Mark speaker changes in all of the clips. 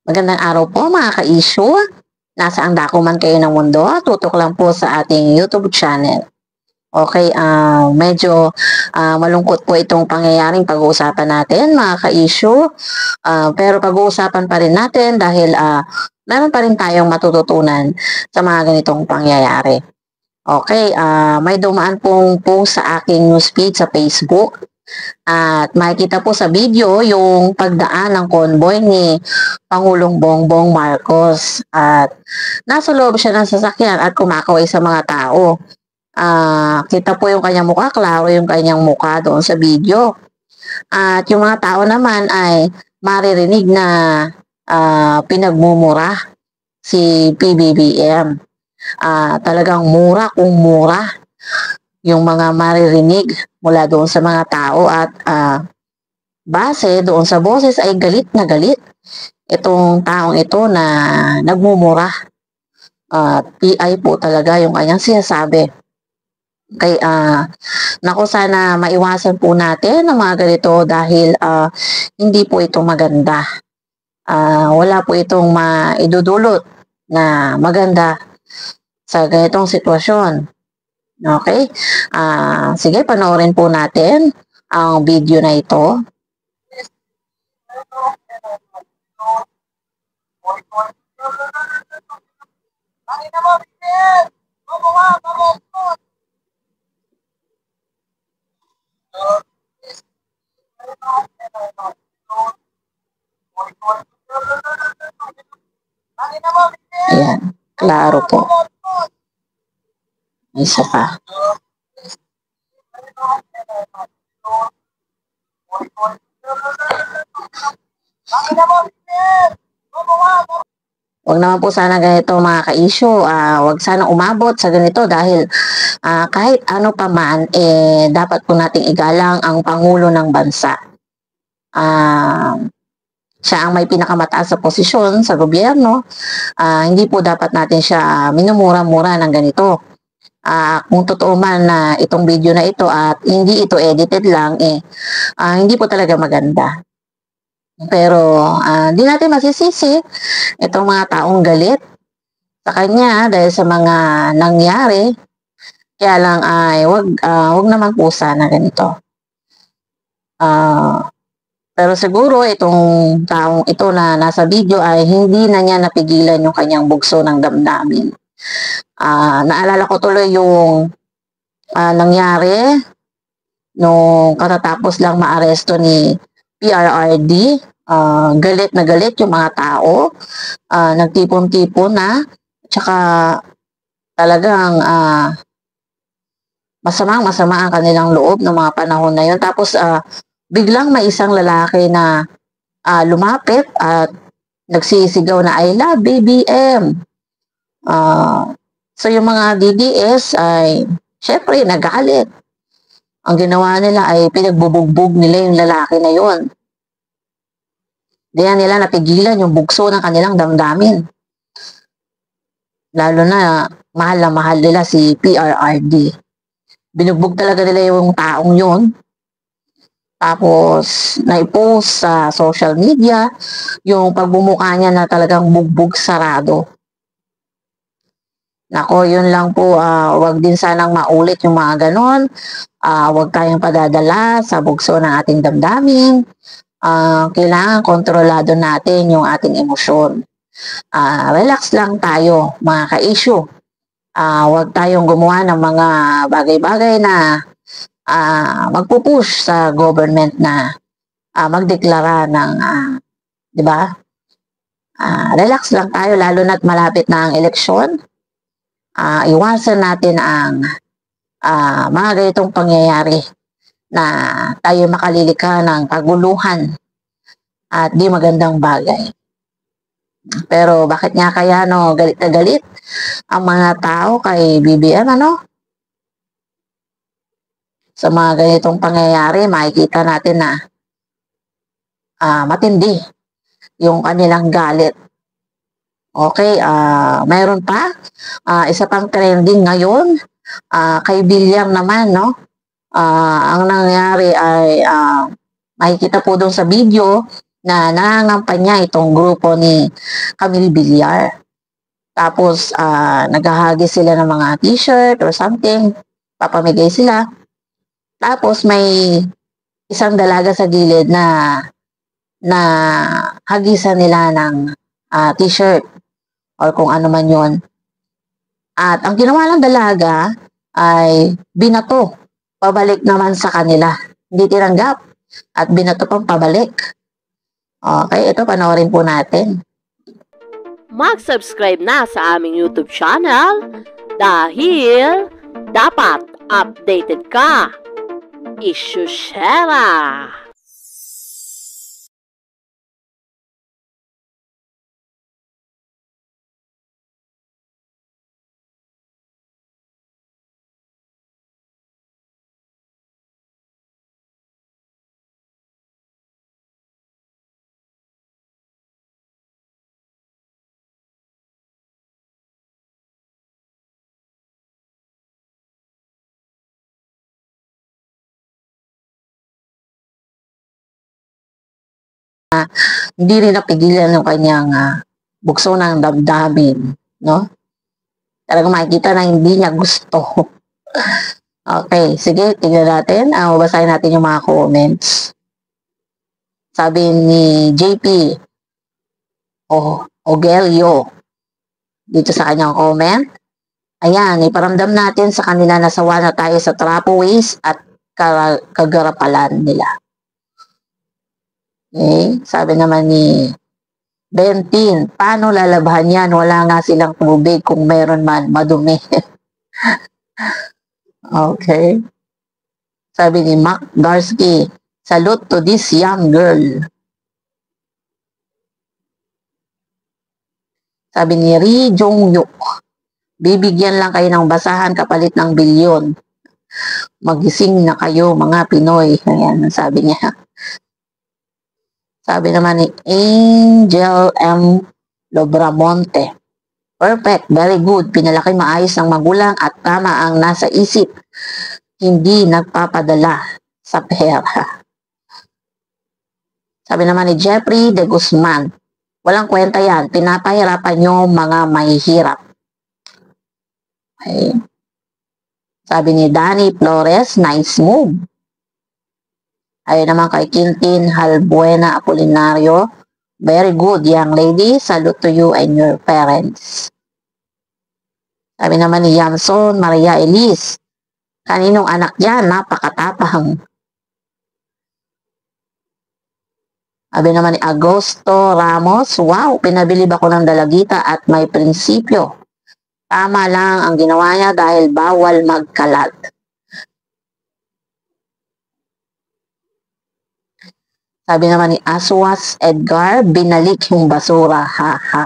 Speaker 1: Magandang araw po mga ka-issue. Nasaan dako man kayo ng mundo, tutok lang po sa ating YouTube channel. Okay, medyo malungkot po itong pangyayaring pag-uusapan natin mga ka-issue. Pero pag-uusapan pa rin natin dahil meron pa rin tayong matututunan sa mga ganitong pangyayari. Okay, may dumaan pong post sa aking newsfeed sa Facebook. At makikita po sa video yung pagdaan ng convoy ni Pangulong Bongbong Marcos. At nasa loob siya ng sasakyan at kumakaway sa mga tao. Kita po yung kanyang mukha, klaro yung kanyang mukha doon sa video. At yung mga tao naman ay maririnig na pinagmumura si PBBM. Talagang mura kung mura yung mga maririnig mula doon sa mga tao at base doon sa boses ay galit na galit itong taong ito na nagmumura. PI po talaga yung kanyang sinasabi. Kay naku, sana maiwasan po natin ang mga ganito dahil hindi po ito maganda. Wala po itong maidudulot na maganda sa ganitong sitwasyon. Okay? Sige, panoorin po natin ang video na ito. Ayan, klaro po. Isa pa. Huwag naman po sana ganito mga ka-issue. Huwag sana umabot sa ganito dahil kahit ano pa man, dapat po nating igalang ang Pangulo ng Bansa. Siya ang may pinakamataas sa posisyon sa gobyerno. Hindi po dapat natin siya minumura-mura ng ganito. Kung totoo man na itong video na ito at hindi ito edited lang, hindi po talaga maganda. Pero di natin masisisi itong mga taong galit sa kanya dahil sa mga nangyari. Kaya lang ay wag naman po sana ganito. Pero siguro itong taong ito na nasa video ay hindi na niya napigilan yung kanyang bugso ng damdamin. Naalala ko tuloy yung nangyari nung katatapos lang maaresto ni PRRD. Galit na galit yung mga tao, nagtipon-tipon na, tsaka talagang masama ang kanilang loob ng mga panahon na yun. Tapos biglang may isang lalaki na lumapit at nagsisigaw na I love BBM. So yung mga DDS ay syempre nagalit. Ang ginawa nila ay pinagbubugbog nila yung lalaki na yun. Diyan nila napigilan yung bugso ng kanilang damdamin. Lalo na mahal nila si PRRD. Binugbog talaga nila yung taong yun. Tapos naipost sa social media yung pagbumuka niya na talagang bugbog sarado. Nako, yun lang po. Wag din sanang maulit yung mga ganon. Wag tayong padadala sa bugso ng ating damdamin. Kailangan kontrolado natin yung ating emosyon. Relax lang tayo mga ka-issue. Huwag tayong gumawa ng mga bagay-bagay na magpupush sa government na magdeklara ng, di ba? Relax lang tayo lalo na't malapit na ang eleksyon. Iwasan natin ang mga ganitong pangyayari na tayo makalilika ng kaguluhan at di magandang bagay. Pero bakit nga kaya galit na galit ang mga tao kay BBM, Sa mga ganitong pangyayari, makikita natin na matindi yung kanilang galit. Okay, mayroon pa isa pang trending ngayon, kay William naman, ang nangyari ay makikita po doon sa video na nangangampanya itong grupo ni Camille Villar. Tapos, naghahagi sila ng mga t-shirt or something. Papamigay sila. Tapos, may isang dalaga sa gilid na hagisan nila ng t-shirt or kung ano man yon. At ang ginawa ng dalaga ay binato pabalik naman sa kanila. Hindi tinanggap at binato pang pabalik. Okay, ito panoorin po natin.
Speaker 2: Mag-subscribe na sa aming YouTube channel dahil dapat updated ka. Isyushera!
Speaker 1: Hindi rin napigilan yung kanyang bukso ng damdamin, no? Talagang makikita na hindi niya gusto. Okay, sige, tingnan natin. Babasahin natin yung mga comments. Sabi ni JP Ogelio dito sa kanyang comment. Ayan, iparamdam natin sa kanila na sawa na tayo sa trapaways at kagarapalan nila. Okay, sabi naman ni Bentin, paano lalabahan yan? Wala nga silang tubig kung meron man, madumi. Okay. Sabi ni Mac Darsky, salute to this young girl. Sabi ni Ri Jongyuk, bibigyan lang kayo ng basahan kapalit ng bilyon. Magising na kayo mga Pinoy. Ayan, sabi niya. Sabi naman ni Angel M. Lobramonte, perfect, very good, pinalaki maayos ng magulang at tama ang nasa isip, hindi nagpapadala sa pera. Sabi naman ni Jeffrey de Guzman, walang kwenta yan, pinapahirapan nyo mga mahihirap. Okay. Sabi ni Danny Flores, nice move. Ayun naman kay Quintin Halbuena Apolinario, very good young lady, salute to you and your parents. Sabi naman ni Yamson Maria Elise, kaninong anak yan, napakatapang. Sabi naman ni Agosto Ramos, wow, pinabilib ako ng dalagita at may prinsipyo. Tama lang ang ginawa niya dahil bawal magkalat. Sabi naman ni Aswas Edgar, binalik yung basura, ha.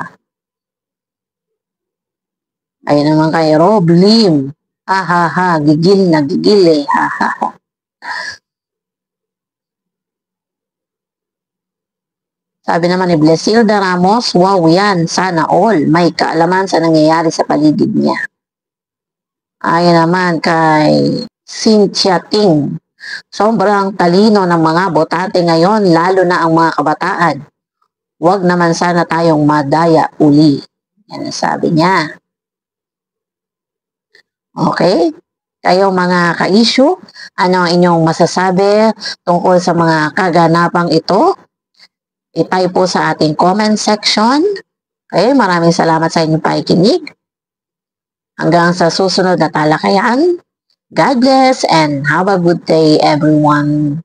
Speaker 1: Ayun naman kay Rob Lim, ha, gigil na gigil ha. Sabi naman ni Blesilda Ramos, wow yan, sana all, may kaalaman sa nangyayari sa paligid niya. Ayun naman kay Cynthia Ting, sobrang talino ng mga botante ngayon, lalo na ang mga kabataan. Huwag naman sana tayong madaya uli. Yan ang sabi niya. Okay? Kayo mga ka-issue, ano ang inyong masasabi tungkol sa mga kaganapang ito? I-type po sa ating comment section. Okay? Maraming salamat sa inyong pakikinig. Hanggang sa susunod na talakayan. God bless and have a good day everyone.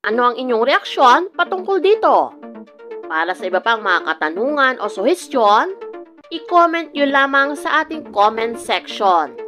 Speaker 2: Ano ang inyong reaksyon patungkol dito? Para sa iba pang mga katanungan o suhestyon, i-comment nyo lamang sa ating comment section.